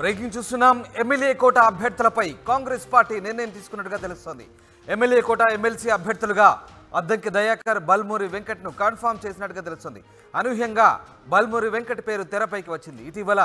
Breaking చూస్తున్నాం. MLA quota అభ్యర్థులపై Congress party నిర్ణయం తీసుకున్నట్టుగా తెలుస్తోంది. ఎమ్మెల్యే కోట ఎమ్మెల్సీ అభ్యర్థులుగా అద్దంకి దయాకర్, బల్మూరి వెంకట్ను కన్ఫర్మ్ చేసినట్టుగా తెలుస్తోంది. అనూహ్యంగా బల్మూరి వెంకట్ పేరు తెరపైకి వచ్చింది. ఇటీవల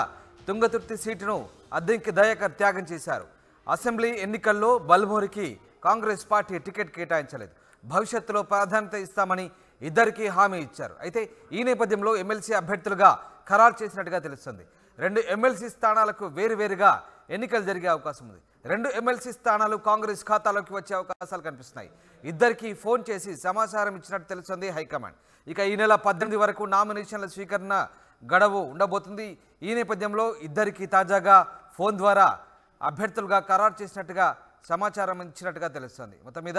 తుంగతుర్తి సీటును అద్దంకి దయాకర్ త్యాగం చేశారు. అసెంబ్లీ ఎన్నికల్లో బల్మూరికి కాంగ్రెస్ పార్టీ టికెట్ కేటాయించలేదు. భవిష్యత్తులో ప్రాధాన్యత ఇస్తామని ఇద్దరికీ హామీ ఇచ్చారు. అయితే ఈ నేపథ్యంలో ఎమ్మెల్సీ అభ్యర్థులుగా ఖరారు చేసినట్టుగా తెలుస్తుంది. 2 ఎమ్మెల్సీ స్థానాలకు వేరువేరుగా ఎన్నికలు జరిగే అవకాశం ఉంది. 2 ఎమ్మెల్సీ స్థానాలు కాంగ్రెస్ ఖాతాలోకి వచ్చే అవకాశాలు కనిపిస్తున్నాయి. ఇద్దరికీ ఫోన్ చేసి సమాచారం ఇచ్చినట్టు తెలుస్తుంది హైకమాండ్. ఇక ఈ నెల 18 వరకు నామినేషన్ల స్వీకరణ గడువు ఉండబోతుంది. ఈ నేపథ్యంలో ఇద్దరికీ తాజాగా ఫోన్ ద్వారా అభ్యర్థులుగా ఖరారు చేసినట్టుగా సమాచారం ఇచ్చినట్టుగా తెలుస్తుంది. మొత్తం మీద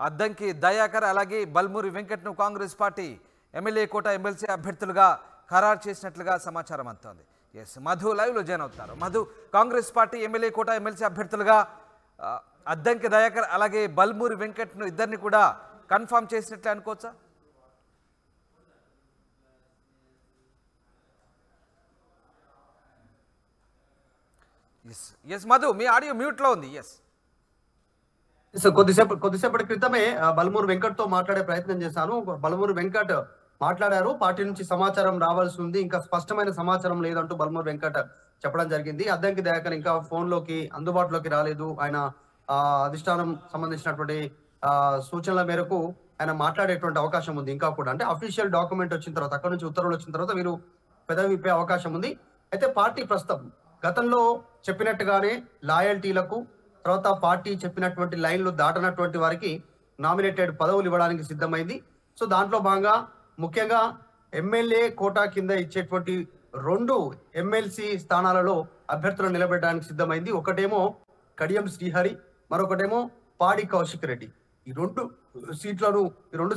అద్దంకి దయాకర్ అలాగే బల్మూరి వెంకట్ను Congress party MLA quota MLC అభ్యర్థులుగా ఖరారు చేసినట్లుగా సమాచారం అందుతోంది. ఎస్, మధు లైవ్లో జాయిన్ అవుతారు. Madhu, Congress party MLA quota MLC అభ్యర్థులుగా అద్దంకి దయాకర్ అలాగే బల్మూరి వెంకట్ను ఇద్దరిని కూడా కన్ఫర్మ్ చేసినట్లే అనుకోవచ్చా? ఎస్ మధు, మీ ఆడియో మ్యూట్లో ఉంది. ఎస్ కొద్దిసేపటి క్రితమే బల్మూరు వెంకట్ తో మాట్లాడే ప్రయత్నం చేశాను. బల్మూరు వెంకట్ మాట్లాడారు. పార్టీ నుంచి సమాచారం రావాల్సి ఉంది, ఇంకా స్పష్టమైన సమాచారం లేదంటూ బల్మూరు వెంకట్ చెప్పడం జరిగింది. అద్దంకి దయాకర్ ఇంకా ఫోన్ లోకి అందుబాటులోకి రాలేదు. ఆయన అధిష్టానం సంబంధించినటువంటి సూచనల మేరకు ఆయన మాట్లాడేటువంటి అవకాశం ఉంది. ఇంకా కూడా అంటే అఫీషియల్ డాక్యుమెంట్ వచ్చిన తర్వాత, అక్కడ నుంచి ఉత్తర్వులు వచ్చిన తర్వాత వీరు పెదవి విప్పే అవకాశం ఉంది. అయితే పార్టీ ప్రస్తుతం గతంలో చెప్పినట్టుగానే లాయల్టీలకు తర్వాత పార్టీ చెప్పినటువంటి లైన్లు దాటనటువంటి వారికి నామినేటెడ్ పదవులు ఇవ్వడానికి సిద్ధమైంది. సో దాంట్లో భాగంగా ముఖ్యంగా ఎమ్మెల్యే కోటా కింద ఇచ్చేటువంటి 2 ఎమ్మెల్సీ స్థానాలలో అభ్యర్థులను నిలబెట్టడానికి సిద్ధమైంది. ఒకటేమో కడియం శ్రీహరి, మరొకటేమో పాడి కౌశిక్ రెడ్డి. ఈ 2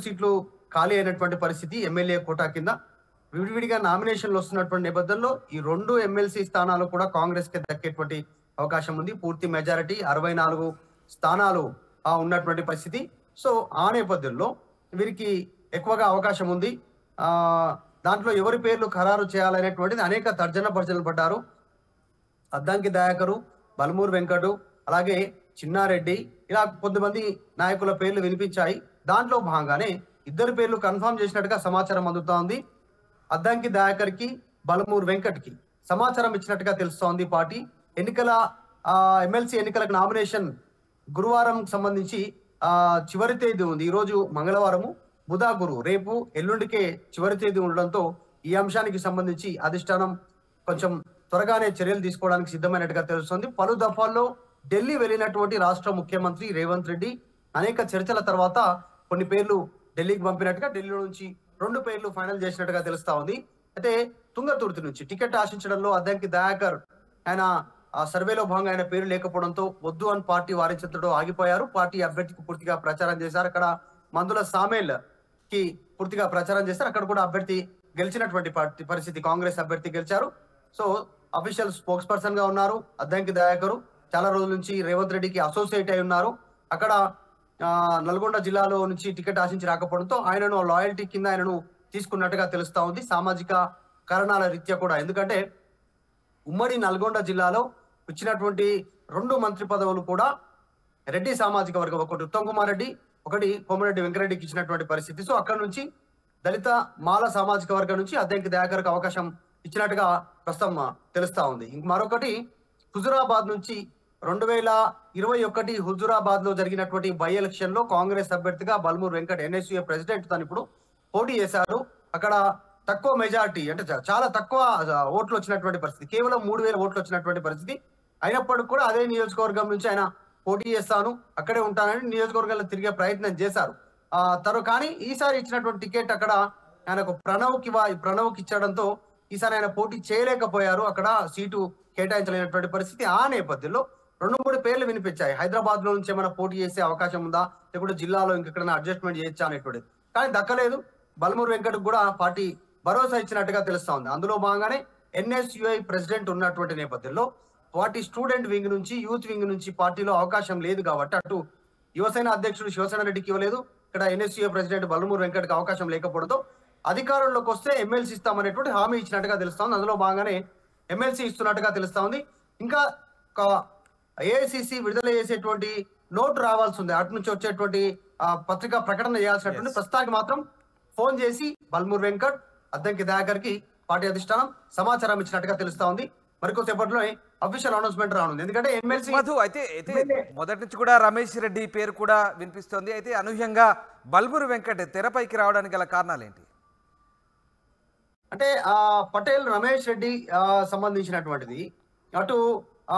సీట్లు ఖాళీ అయినటువంటి పరిస్థితి. ఎమ్మెల్యే కోటా కింద విడివిడిగా నామినేషన్లు వస్తున్నటువంటి నేపథ్యంలో ఈ 2 ఎమ్మెల్సీ స్థానాలు కూడా కాంగ్రెస్ కి దక్కేటువంటి అవకాశం ఉంది. పూర్తి మెజారిటీ 64 స్థానాలు ఉన్నటువంటి పరిస్థితి. సో ఆ నేపథ్యంలో వీరికి ఎక్కువగా అవకాశం ఉంది. దాంట్లో ఎవరి పేర్లు ఖరారు చేయాలనేటువంటిది అనేక తర్జన భర్జనలు పడ్డారు. అద్దంకి దయాకరు, బల్మూరు వెంకటు, అలాగే చిన్నారెడ్డి, ఇలా కొంతమంది నాయకుల పేర్లు వినిపించాయి. దాంట్లో భాగంగానే ఇద్దరు పేర్లు కన్ఫర్మ్ చేసినట్టుగా సమాచారం అందుతా ఉంది. అద్దంకి దయాకర్ కి, బల్మూరు వెంకట్ కి సమాచారం ఇచ్చినట్టుగా తెలుస్తోంది పార్టీ. ఎమ్మెల్సీ ఎన్నికలకు నామినేషన్ గురువారం సంబంధించి చివరి తేదీ ఉంది. ఈ రోజు మంగళవారము, బుధ, గురు, రేపు ఎల్లుండికే చివరి తేదీ ఉండడంతో ఈ అంశానికి సంబంధించి అధిష్టానం కొంచెం త్వరగానే చర్యలు తీసుకోవడానికి సిద్ధమైనట్టుగా తెలుస్తోంది. పలు దఫాల్లో ఢిల్లీ వెళ్ళినటువంటి రాష్ట్ర ముఖ్యమంత్రి రేవంత్ రెడ్డి అనేక చర్చల తర్వాత కొన్ని పేర్లు ఢిల్లీకి పంపినట్టుగా, ఢిల్లీ నుంచి 2 పేర్లు ఫైనల్ చేసినట్టుగా తెలుస్తా ఉంది. అయితే తుంగతుర్తి నుంచి టికెట్ ఆశించడంలో అద్దంకి దయాకర్ ఆయన సర్వేలో భాగంగా ఆయన పేరు లేకపోవడంతో వద్దు అని పార్టీ వారించడంతో ఆగిపోయారు. పార్టీ అభ్యర్థికి పూర్తిగా ప్రచారం చేశారు. అక్కడ మందుల సామేల్ కి పూర్తిగా ప్రచారం చేశారు. అక్కడ కూడా అభ్యర్థి గెలిచినటువంటి పరిస్థితి, కాంగ్రెస్ అభ్యర్థి గెలిచారు. సో అఫీషియల్ స్పోక్స్ పర్సన్ గా ఉన్నారు అద్దంకి దయాకర్. చాలా రోజుల నుంచి రేవంత్ రెడ్డికి అసోసియేట్ అయి ఉన్నారు. అక్కడ నల్గొండ జిల్లాలో నుంచి టికెట్ ఆశించి రాకపోవడంతో ఆయనను లాయల్టీ కింద ఆయనను తీసుకున్నట్టుగా తెలుస్తా ఉంది. సామాజిక కారణాల రీత్యా కూడా, ఎందుకంటే ఉమ్మడి నల్గొండ జిల్లాలో ఇచ్చినటువంటి 2 మంత్రి పదవులు కూడా రెడ్డి సామాజిక వర్గం, ఒకటి ఉత్తమ్ కుమార్ రెడ్డి, ఒకటి కోమరెడ్డి వెంకరెడ్డికి ఇచ్చినటువంటి పరిస్థితి. సో అక్కడ నుంచి దళిత మాల సామాజిక వర్గం నుంచి అద్దంకి దయాకర్కి అవకాశం ఇచ్చినట్టుగా ప్రస్తుతం తెలుస్తా ఉంది. మరొకటి హుజురాబాద్ నుంచి 2021 హుజురాబాద్ లో జరిగినటువంటి బై ఎలక్షన్ లో కాంగ్రెస్ అభ్యర్థిగా బల్మూరు వెంకట్, ఎన్ఎస్యుఏ ప్రెసిడెంట్ తను ఇప్పుడు పోటీ చేశారు. అక్కడ తక్కువ మెజారిటీ, అంటే చాలా తక్కువ ఓట్లు వచ్చినటువంటి పరిస్థితి, కేవలం 3000 ఓట్లు వచ్చినటువంటి పరిస్థితి. అయినప్పటికీ కూడా అదే నియోజకవర్గం నుంచి ఆయన పోటీ చేస్తాను, అక్కడే ఉంటానని నియోజకవర్గంలో తిరిగే ప్రయత్నం చేశారు. కానీ ఈసారి ఇచ్చినటువంటి టికెట్ అక్కడ ఆయనకు ప్రణవ్కి ఇచ్చడంతో ఈసారి ఆయన పోటీ చేయలేకపోయారు. అక్కడ సీటు కేటాయించలేనటువంటి పరిస్థితి. ఆ నేపథ్యంలో 2-3 పేర్లు వినిపించాయి. హైదరాబాద్ లో నుంచి ఏమైనా పోటీ చేసే అవకాశం ఉందా, లేకుంటే జిల్లాలో ఇంకెక్కడైనా అడ్జస్ట్మెంట్ చేయొచ్చా అనేటువంటిది. కానీ దక్కలేదు. బల్మూరు వెంకట్ కూడా పార్టీ భరోసా ఇచ్చినట్టుగా తెలుస్తా ఉంది. అందులో భాగంగానే ఎన్ఎస్యుఐ ప్రెసిడెంట్ ఉన్నటువంటి నేపథ్యంలో పార్టీ స్టూడెంట్ వింగ్ నుంచి, యూత్ వింగ్ నుంచి పార్టీలో అవకాశం లేదు కాబట్టి అటు యువసేన అధ్యక్షుడు శివసేన రెడ్డికి ఇవ్వలేదు, ఇక్కడ ఎన్ఎస్యుఐ ప్రెసిడెంట్ బల్మూరు వెంకట్కి అవకాశం లేకపోవడంతో అధికారంలోకి వస్తే ఎమ్మెల్సీ ఇస్తామనేటువంటి హామీ ఇచ్చినట్టుగా తెలుస్తా ఉంది. అందులో భాగంగానే ఎమ్మెల్సీ ఇస్తున్నట్టుగా తెలుస్తా ఉంది. ఇంకా ఏఐసిసి విడుదల చేసేటువంటి నోటు రావాల్సి ఉంది, అటు నుంచి వచ్చేటువంటి పత్రికా ప్రకటన చేయాల్సినటువంటి ప్రస్తుతానికి మాత్రం ఫోన్ చేసి బల్మూర్ వెంకట్, అద్దంకి దయాకర్ కి పార్టీ అధిష్టానం సమాచారం ఇచ్చినట్టుగా తెలుస్తా ఉంది. మరికొద్దిసేపట్లో అఫీషియల్ అనౌన్స్మెంట్ రానుంది. ఎందుకంటే ఎమ్మెల్సీ మధు అయితే మొదటి నుంచి కూడా రమేష్ రెడ్డి పేరు కూడా వినిపిస్తోంది. అయితే అనూహ్యంగా బల్మూరి వెంకట్ తెరపైకి రావడానికి గల కారణాలు ఏంటి? అంటే పటేల్ రమేష్ రెడ్డి సంబంధించినటువంటిది అటు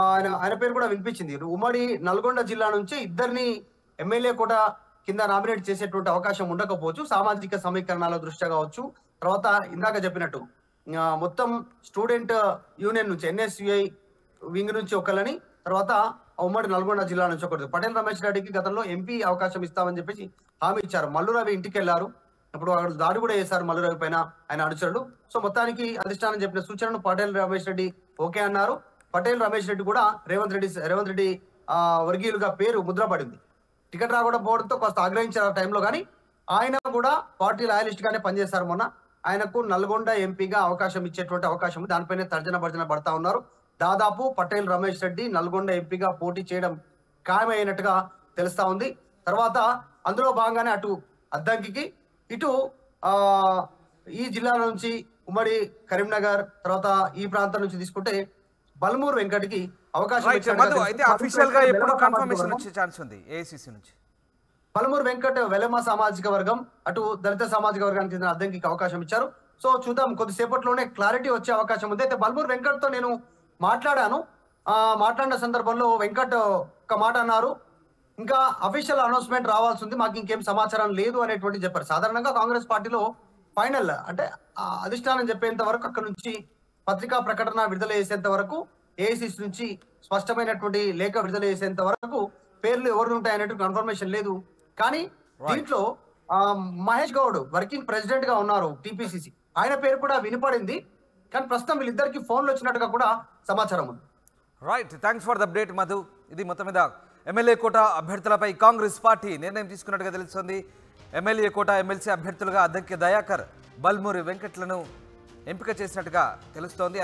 ఆయన పేరు కూడా వినిపించింది. ఉమ్మడి నల్గొండ జిల్లా నుంచి ఇద్దరిని ఎమ్మెల్యే కూడా కింద నామినేట్ చేసేటువంటి అవకాశం ఉండకపోవచ్చు, సామాజిక సమీకరణాల దృష్ట్యా కావచ్చు. తర్వాత ఇందాక చెప్పినట్టు మొత్తం స్టూడెంట్ యూనియన్ నుంచి ఎన్ఎస్యుఐ వింగ్ నుంచి ఒకళ్ళని, తర్వాత ఉమ్మడి నల్గొండ జిల్లా నుంచి ఒకటి. పటేల్ రమేష్ రెడ్డికి గతంలో ఎంపీ అవకాశం ఇస్తామని చెప్పేసి హామీ ఇచ్చారు. మల్లు రవి ఇంటికి వెళ్లారు, ఇప్పుడు అక్కడ దాడి కూడా చేశారు మల్లు రవి పైన ఆయన అనుచరులు. సో మొత్తానికి అధిష్టానం చెప్పిన సూచనను పటేల్ రమేష్ రెడ్డి ఓకే అన్నారు. పటేల్ రమేష్ రెడ్డి కూడా రేవంత్ రెడ్డి వర్గీయులుగా పేరు ముద్రపడింది. టికెట్ రాకపోవడంతో కాస్త ఆగ్రహించారు ఆ టైంలో, కానీ ఆయన కూడా పార్టీ లాయలిస్ట్ గానే పనిచేశారు. మొన్న ఆయనకు నల్గొండ ఎంపీగా అవకాశం ఇచ్చేటువంటి అవకాశం, దానిపైనే తర్జన భర్జన పడతా ఉన్నారు. దాదాపు పటేల్ రమేష్ రెడ్డి నల్గొండ ఎంపీగా పోటీ చేయడం ఖాయమైనట్టుగా తెలుస్తా ఉంది. తర్వాత అందులో భాగంగానే అటు అద్దంకి, ఇటు ఈ జిల్లా నుంచి ఉమ్మడి కరీంనగర్, తర్వాత ఈ ప్రాంతం నుంచి తీసుకుంటే బల్మూర్ వెంకట్ కి అవకాశం బల్మూర్ వెంకట్ వెలమ సామాజిక వర్గం, అటు దళిత సామాజిక వర్గానికి చెందిన అద్దంకి అవకాశం ఇచ్చారు. సో చూద్దాం, కొద్దిసేపట్లోనే క్లారిటీ వచ్చే అవకాశం ఉంది. అయితే బల్మూర్ వెంకట్ తో నేను మాట్లాడాను. మాట్లాడిన సందర్భంలో వెంకట్ ఒక మాట అన్నారు, ఇంకా అఫీషియల్ అనౌన్స్మెంట్ రావాల్సి ఉంది, మాకు ఇంకేం సమాచారం లేదు అనేటువంటి చెప్పారు. సాధారణంగా కాంగ్రెస్ పార్టీలో ఫైనల్ అంటే అధిష్టానం చెప్పేంత వరకు, అక్కడ నుంచి పత్రికా ప్రకటన విడుదల చేసేంత వరకు, ఏఐసిసి నుంచి స్పష్టమైనటువంటి లేఖ విడుదల చేసేంత వరకు పేర్లు ఎవరు ఉంటాయనేటువంటి కన్ఫర్మేషన్ లేదు. కానీ దీంట్లో మహేష్ గౌడ్ వర్కింగ్ ప్రెసిడెంట్ గా ఉన్నారు టిపిసిసి, ఆయన పేరు కూడా వినపడింది. కానీ ప్రస్తుతం వీళ్ళిద్దరికి ఫోన్లు వచ్చినట్టుగా కూడా సమాచారం ఉంది. Right, thanks for the update Madhu. ఇది మొత్తం మీద ఎమ్మెల్యే కోట అభ్యర్థులపై కాంగ్రెస్ పార్టీ నిర్ణయం తీసుకున్నట్టుగా తెలుస్తుంది. ఎమ్మెల్యే కోట ఎమ్మెల్సీ అభ్యర్థులుగా అద్దంకి దయాకర్, బల్మూరి వెంకట్లను ఎంపిక చేసినట్టుగా తెలుస్తోంది.